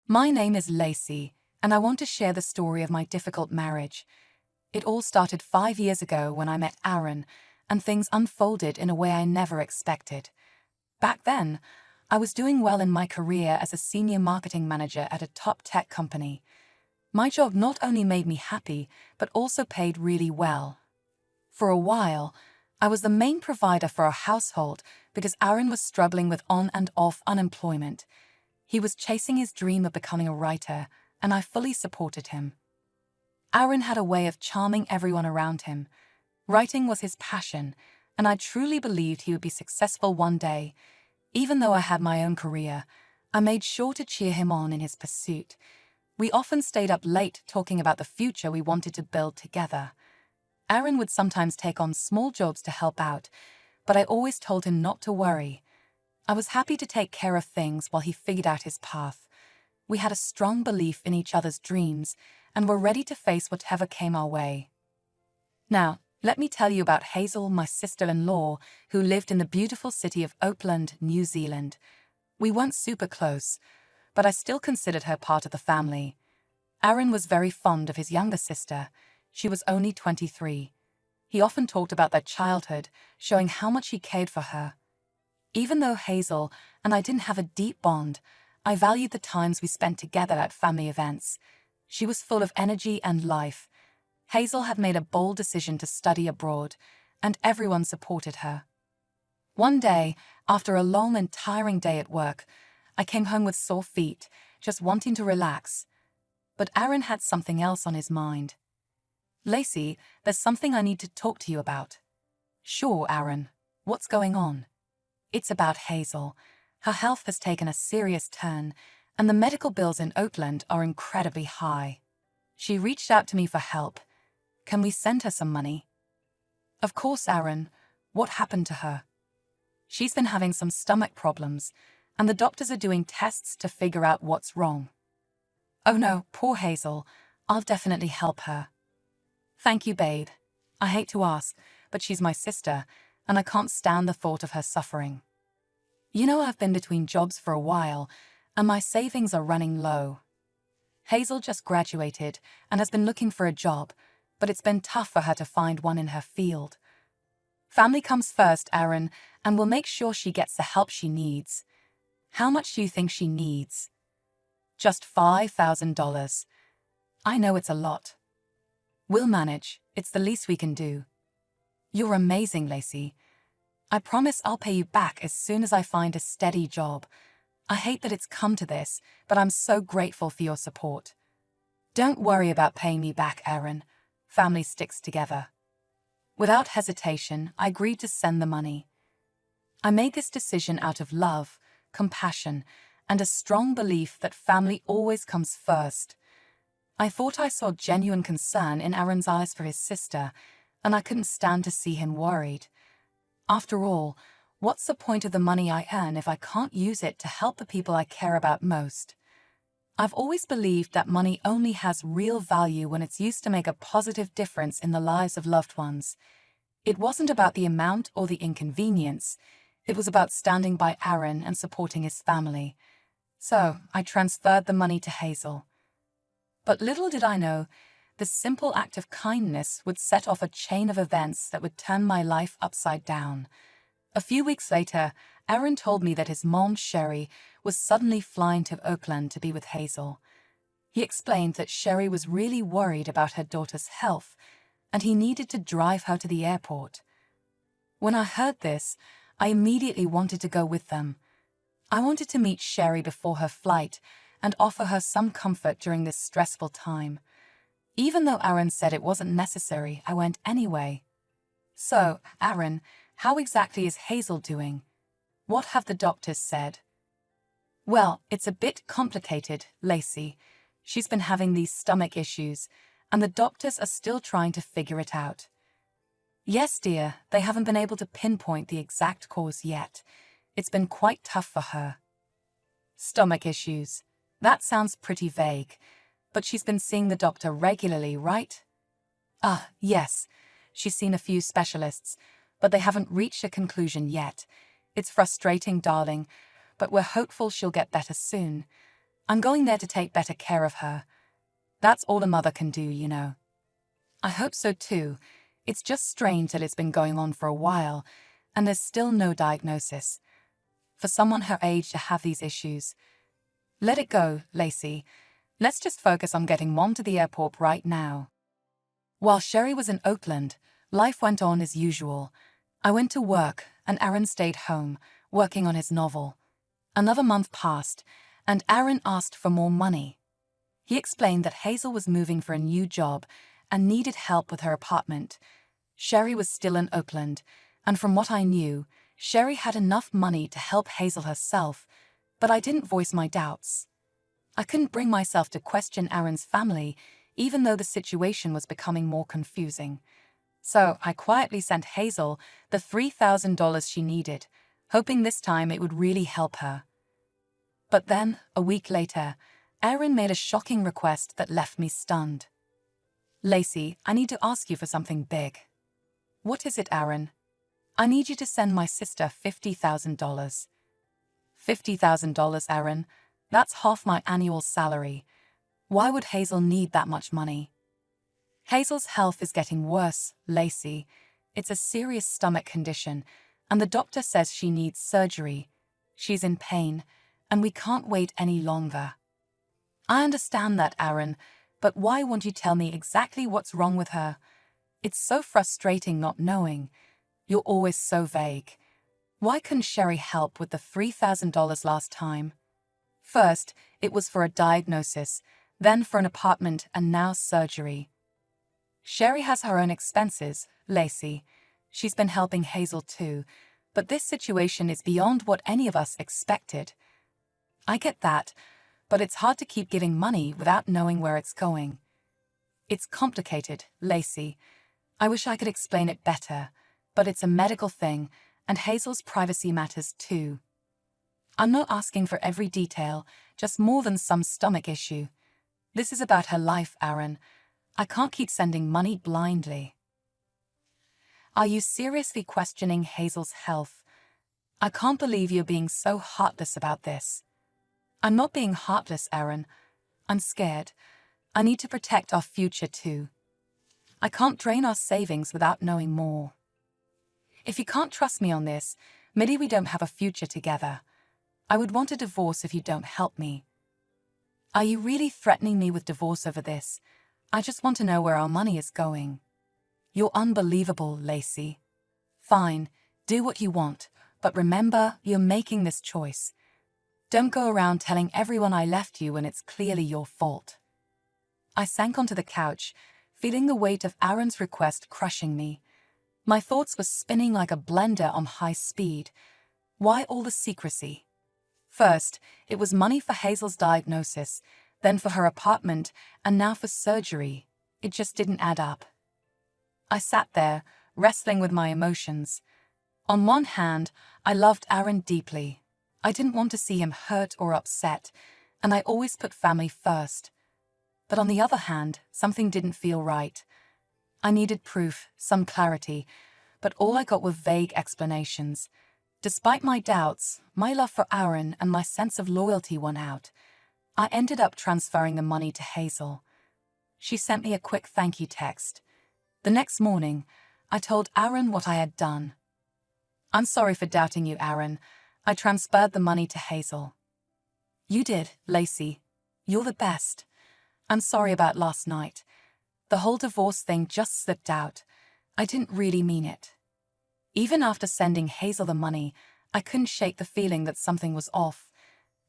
My name is Lacey, and I want to share the story of my difficult marriage. It all started 5 years ago when I met Aaron, and things unfolded in a way I never expected. Back then, I was doing well in my career as a senior marketing manager at a top tech company. My job not only made me happy, but also paid really well. For a while, I was the main provider for our household because Aaron was struggling with on and off unemployment. He was chasing his dream of becoming a writer, and I fully supported him. Aaron had a way of charming everyone around him. Writing was his passion, and I truly believed he would be successful one day. Even though I had my own career, I made sure to cheer him on in his pursuit. We often stayed up late talking about the future we wanted to build together. Aaron would sometimes take on small jobs to help out, but I always told him not to worry. I was happy to take care of things while he figured out his path. We had a strong belief in each other's dreams and were ready to face whatever came our way. Now, let me tell you about Hazel, my sister-in-law, who lived in the beautiful city of Auckland, New Zealand. We weren't super close, but I still considered her part of the family. Aaron was very fond of his younger sister. She was only 23. He often talked about their childhood, showing how much he cared for her. Even though Hazel and I didn't have a deep bond, I valued the times we spent together at family events. She was full of energy and life. Hazel had made a bold decision to study abroad, and everyone supported her. One day, after a long and tiring day at work, I came home with sore feet, just wanting to relax. But Aaron had something else on his mind. "Lacey, there's something I need to talk to you about." "Sure, Aaron. What's going on?" "It's about Hazel. Her health has taken a serious turn, and the medical bills in Oakland are incredibly high. She reached out to me for help. Can we send her some money?" "Of course, Aaron. What happened to her?" "She's been having some stomach problems, and the doctors are doing tests to figure out what's wrong." "Oh no, poor Hazel. I'll definitely help her." "Thank you, babe. I hate to ask, but she's my sister, and I can't stand the thought of her suffering. I've been between jobs for a while, and my savings are running low. Hazel just graduated and has been looking for a job, but it's been tough for her to find one in her field. Family comes first, Aaron, and we'll make sure she gets the help she needs." "How much do you think she needs?" "Just $5,000. I know it's a lot." "We'll manage. It's the least we can do." "You're amazing, Lacey. I promise I'll pay you back as soon as I find a steady job. I hate that it's come to this, but I'm so grateful for your support." "Don't worry about paying me back, Aaron. Family sticks together." Without hesitation, I agreed to send the money. I made this decision out of love, compassion, and a strong belief that family always comes first. I thought I saw genuine concern in Aaron's eyes for his sister, and I couldn't stand to see him worried. After all, what's the point of the money I earn if I can't use it to help the people I care about most? I've always believed that money only has real value when it's used to make a positive difference in the lives of loved ones. It wasn't about the amount or the inconvenience. It was about standing by Aaron and supporting his family. So I transferred the money to Hazel. But little did I know, this simple act of kindness would set off a chain of events that would turn my life upside down. A few weeks later, Aaron told me that his mom, Sherry, was suddenly flying to Oakland to be with Hazel. He explained that Sherry was really worried about her daughter's health, and he needed to drive her to the airport. When I heard this, I immediately wanted to go with them. I wanted to meet Sherry before her flight and offer her some comfort during this stressful time. Even though Aaron said it wasn't necessary, I went anyway. "So, Aaron, how exactly is Hazel doing? What have the doctors said?" "Well, it's a bit complicated, Lacey. She's been having these stomach issues, and the doctors are still trying to figure it out." "Yes, dear, they haven't been able to pinpoint the exact cause yet. It's been quite tough for her." "Stomach issues. That sounds pretty vague. But she's been seeing the doctor regularly, right?" "Ah, yes. She's seen a few specialists, but they haven't reached a conclusion yet. It's frustrating, darling, but we're hopeful she'll get better soon. I'm going there to take better care of her. That's all a mother can do, you know. I hope so too. It's just strange that it's been going on for a while, and there's still no diagnosis. For someone her age to have these issues. Let it go, Lacey. Let's just focus on getting Mom to the airport right now. While Sherry was in Oakland, life went on as usual. I went to work, and Aaron stayed home, working on his novel. Another month passed, and Aaron asked for more money. He explained that Hazel was moving for a new job and needed help with her apartment. Sherry was still in Oakland, and from what I knew, Sherry had enough money to help Hazel herself, but I didn't voice my doubts. I couldn't bring myself to question Aaron's family, even though the situation was becoming more confusing. So I quietly sent Hazel the $3,000 she needed, hoping this time it would really help her. But then, a week later, Aaron made a shocking request that left me stunned. Lacey, I need to ask you for something big. What is it, Aaron? I need you to send my sister $50,000. $50,000, Aaron? That's half my annual salary. Why would Hazel need that much money? Hazel's health is getting worse, Lacey. It's a serious stomach condition, and the doctor says she needs surgery. She's in pain, and we can't wait any longer. I understand that, Aaron, but why won't you tell me exactly what's wrong with her? It's so frustrating not knowing. You're always so vague. Why couldn't Sherry help with the $3,000 last time? First, it was for a diagnosis, then for an apartment, and now surgery. Sherry has her own expenses, Lacey. She's been helping Hazel too, but this situation is beyond what any of us expected. I get that, but it's hard to keep giving money without knowing where it's going. It's complicated, Lacey. I wish I could explain it better, but it's a medical thing, and Hazel's privacy matters too. I'm not asking for every detail, just more than some stomach issue. This is about her life, Aaron. I can't keep sending money blindly. Are you seriously questioning Hazel's health? I can't believe you're being so heartless about this. I'm not being heartless, Aaron. I'm scared. I need to protect our future too. I can't drain our savings without knowing more. If you can't trust me on this, maybe we don't have a future together. I would want a divorce if you don't help me. Are you really threatening me with divorce over this? I just want to know where our money is going. You're unbelievable, Lacey. Fine, do what you want, but remember, you're making this choice. Don't go around telling everyone I left you when it's clearly your fault. I sank onto the couch, feeling the weight of Aaron's request crushing me. My thoughts were spinning like a blender on high speed. Why all the secrecy? First, it was money for Hazel's diagnosis, then for her apartment, and now for surgery. It just didn't add up. I sat there, wrestling with my emotions. On one hand, I loved Aaron deeply. I didn't want to see him hurt or upset, and I always put family first. But on the other hand, something didn't feel right. I needed proof, some clarity, but all I got were vague explanations. Despite my doubts, my love for Aaron and my sense of loyalty won out. I ended up transferring the money to Hazel. She sent me a quick thank you text. The next morning, I told Aaron what I had done. I'm sorry for doubting you, Aaron. I transferred the money to Hazel. You did, Lacey. You're the best. I'm sorry about last night. The whole divorce thing just slipped out. I didn't really mean it. Even after sending Hazel the money, I couldn't shake the feeling that something was off.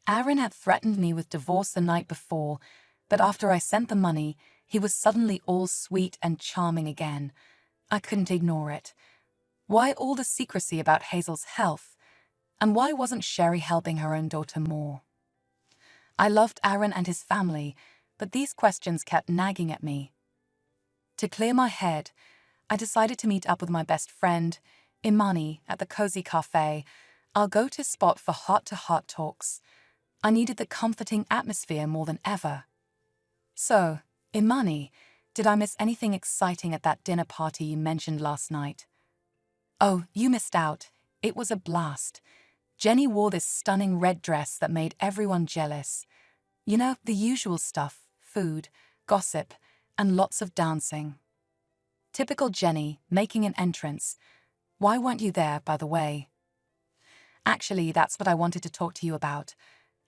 Aaron had threatened me with divorce the night before, but after I sent the money, he was suddenly all sweet and charming again. I couldn't ignore it. Why all the secrecy about Hazel's health? And why wasn't Sherry helping her own daughter more? I loved Aaron and his family, but these questions kept nagging at me. To clear my head, I decided to meet up with my best friend, Imani, at the Cozy Cafe, our go-to spot for heart-to-heart talks. I needed the comforting atmosphere more than ever. So, Imani, did I miss anything exciting at that dinner party you mentioned last night? Oh, you missed out. It was a blast. Jenny wore this stunning red dress that made everyone jealous. You know, the usual stuff: food, gossip, and lots of dancing. Typical Jenny, making an entrance. Why weren't you there, by the way? Actually, that's what I wanted to talk to you about.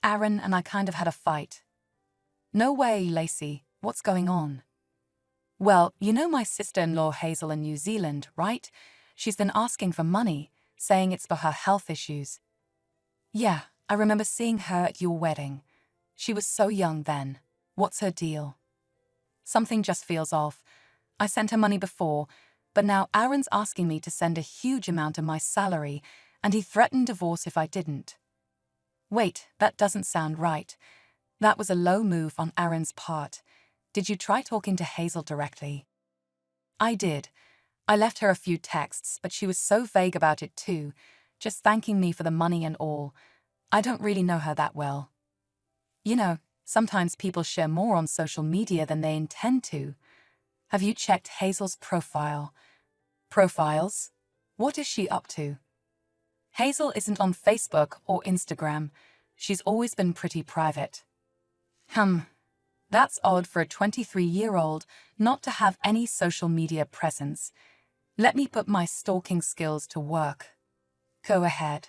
Aaron and I kind of had a fight. No way, Lacey. What's going on? Well, you know my sister-in-law Hazel in New Zealand, right? She's been asking for money, saying it's for her health issues. Yeah, I remember seeing her at your wedding. She was so young then. What's her deal? Something just feels off. I sent her money before, but now Aaron's asking me to send a huge amount of my salary, and he threatened divorce if I didn't. Wait, that doesn't sound right. That was a low move on Aaron's part. Did you try talking to Hazel directly? I did. I left her a few texts, but she was so vague about it too, just thanking me for the money and all. I don't really know her that well. You know, sometimes people share more on social media than they intend to. Have you checked Hazel's profile? Profiles? What is she up to? Hazel isn't on Facebook or Instagram. She's always been pretty private. That's odd for a 23-year-old not to have any social media presence. Let me put my stalking skills to work. Go ahead.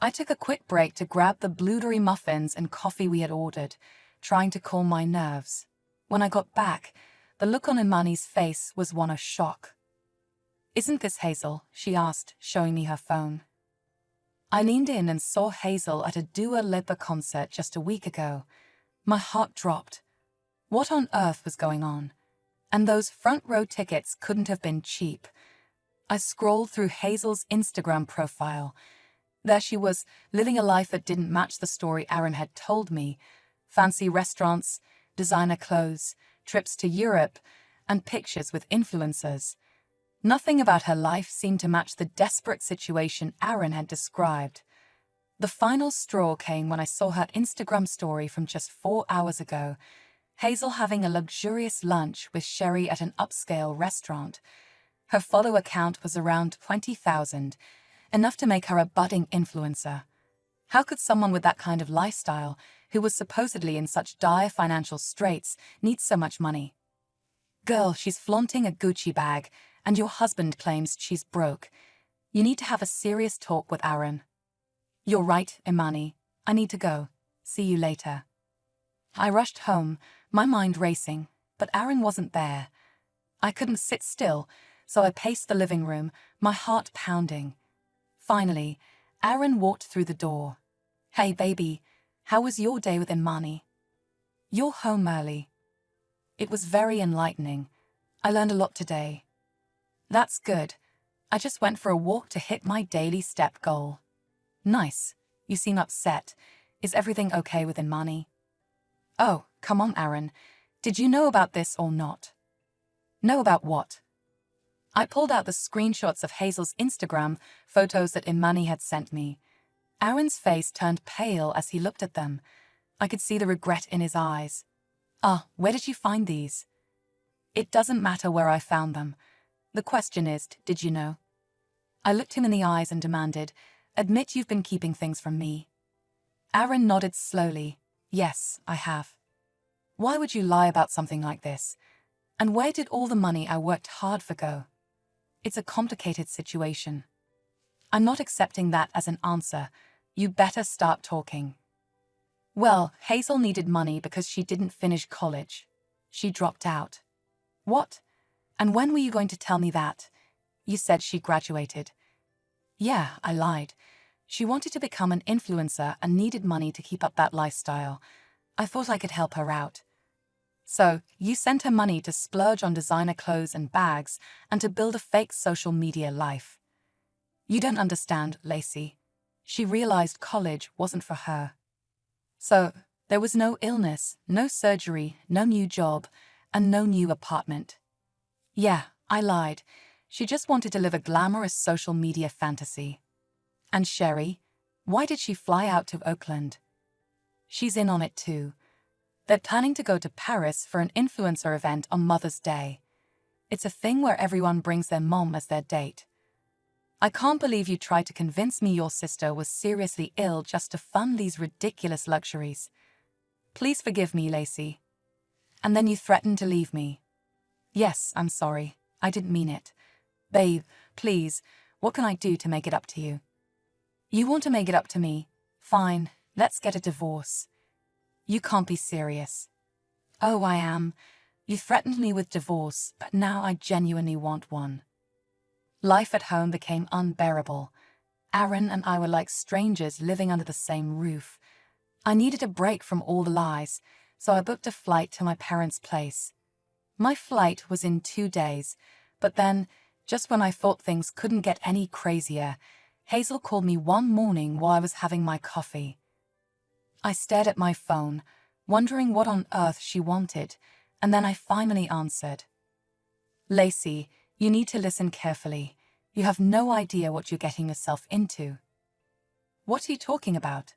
I took a quick break to grab the blueberry muffins and coffee we had ordered, trying to calm my nerves. When I got back, the look on Imani's face was one of shock. "Isn't this Hazel?" she asked, showing me her phone. I leaned in and saw Hazel at a Dua Lipa concert just a week ago. My heart dropped. What on earth was going on? And those front row tickets couldn't have been cheap. I scrolled through Hazel's Instagram profile. There she was, living a life that didn't match the story Aaron had told me. Fancy restaurants, designer clothes, trips to Europe, and pictures with influencers. Nothing about her life seemed to match the desperate situation Aaron had described. The final straw came when I saw her Instagram story from just 4 hours ago. Hazel having a luxurious lunch with Sherry at an upscale restaurant. Her follower count was around 20,000, enough to make her a budding influencer. How could someone with that kind of lifestyle, who was supposedly in such dire financial straits, need so much money? Girl, she's flaunting a Gucci bag, and your husband claims she's broke. You need to have a serious talk with Aaron. You're right, Imani. I need to go. See you later. I rushed home, my mind racing, but Aaron wasn't there. I couldn't sit still, so I paced the living room, my heart pounding. Finally, Aaron walked through the door. "Hey, baby, how was your day with Imani?" "You're home early." It was very enlightening. I learned a lot today. That's good. I just went for a walk to hit my daily step goal. Nice. You seem upset. Is everything okay with Imani? Oh, come on, Aaron. Did you know about this or not? Know about what? I pulled out the screenshots of Hazel's Instagram photos that Imani had sent me. Aaron's face turned pale as he looked at them. I could see the regret in his eyes. Where did you find these? It doesn't matter where I found them. The question is, did you know? I looked him in the eyes and demanded, "Admit you've been keeping things from me." Aaron nodded slowly. "Yes, I have." "Why would you lie about something like this? And where did all the money I worked hard for go?" It's a complicated situation. I'm not accepting that as an answer. You better start talking. Well, Hazel needed money because she didn't finish college. She dropped out. What? And when were you going to tell me that? You said she graduated. Yeah, I lied. She wanted to become an influencer and needed money to keep up that lifestyle. I thought I could help her out. So, you sent her money to splurge on designer clothes and bags and to build a fake social media life. You don't understand, Lacey. She realized college wasn't for her. So, there was no illness, no surgery, no new job, and no new apartment. Yeah, I lied. She just wanted to live a glamorous social media fantasy. And Sherry? Why did she fly out to Oakland? She's in on it too. They're planning to go to Paris for an influencer event on Mother's Day. It's a thing where everyone brings their mom as their date. I can't believe you tried to convince me your sister was seriously ill just to fund these ridiculous luxuries. Please forgive me, Lacey. And then you threatened to leave me. Yes, I'm sorry. I didn't mean it. Babe, please, what can I do to make it up to you? You want to make it up to me? Fine, let's get a divorce. You can't be serious. Oh, I am. You threatened me with divorce, but now I genuinely want one. Life at home became unbearable. Aaron and I were like strangers living under the same roof. I needed a break from all the lies, so I booked a flight to my parents' place. My flight was in 2 days, but then, just when I thought things couldn't get any crazier, Hazel called me one morning while I was having my coffee. I stared at my phone, wondering what on earth she wanted, and then I finally answered. Lacey, you need to listen carefully. You have no idea what you're getting yourself into. What are you talking about?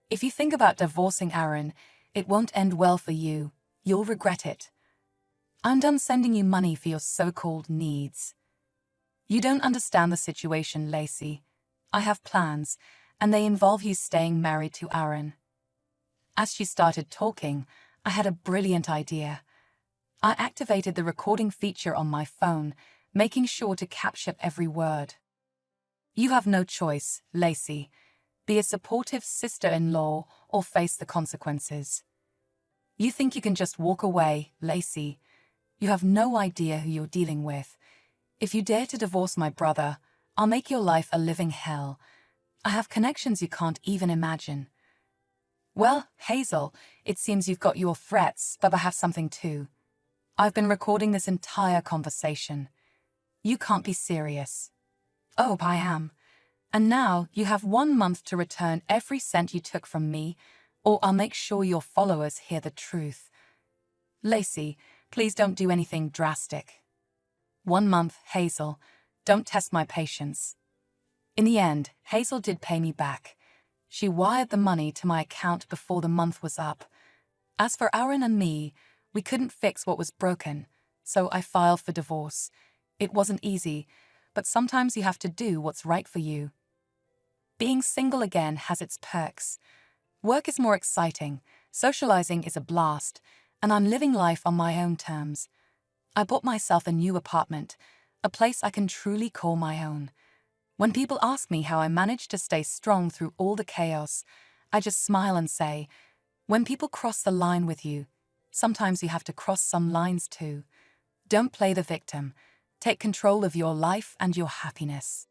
If you think about divorcing Aaron, it won't end well for you. You'll regret it. I'm done sending you money for your so-called needs. You don't understand the situation, Lacey. I have plans, and they involve you staying married to Aaron. As she started talking, I had a brilliant idea. I activated the recording feature on my phone, making sure to capture every word. You have no choice, Lacey. Be a supportive sister-in-law or face the consequences. You think you can just walk away, Lacey. You have no idea who you're dealing with. If you dare to divorce my brother, I'll make your life a living hell. I have connections you can't even imagine. Well, Hazel, it seems you've got your threats, but I have something too. I've been recording this entire conversation. You can't be serious. Oh, I am. And now you have 1 month to return every cent you took from me, or I'll make sure your followers hear the truth. Lacey, please don't do anything drastic. 1 month, Hazel. Don't test my patience. In the end, Hazel did pay me back. She wired the money to my account before the month was up. As for Aaron and me, we couldn't fix what was broken, so I filed for divorce. It wasn't easy, but sometimes you have to do what's right for you. Being single again has its perks. Work is more exciting, socializing is a blast, and I'm living life on my own terms. I bought myself a new apartment, a place I can truly call my own. When people ask me how I managed to stay strong through all the chaos, I just smile and say, when people cross the line with you, sometimes you have to cross some lines too. Don't play the victim. Take control of your life and your happiness.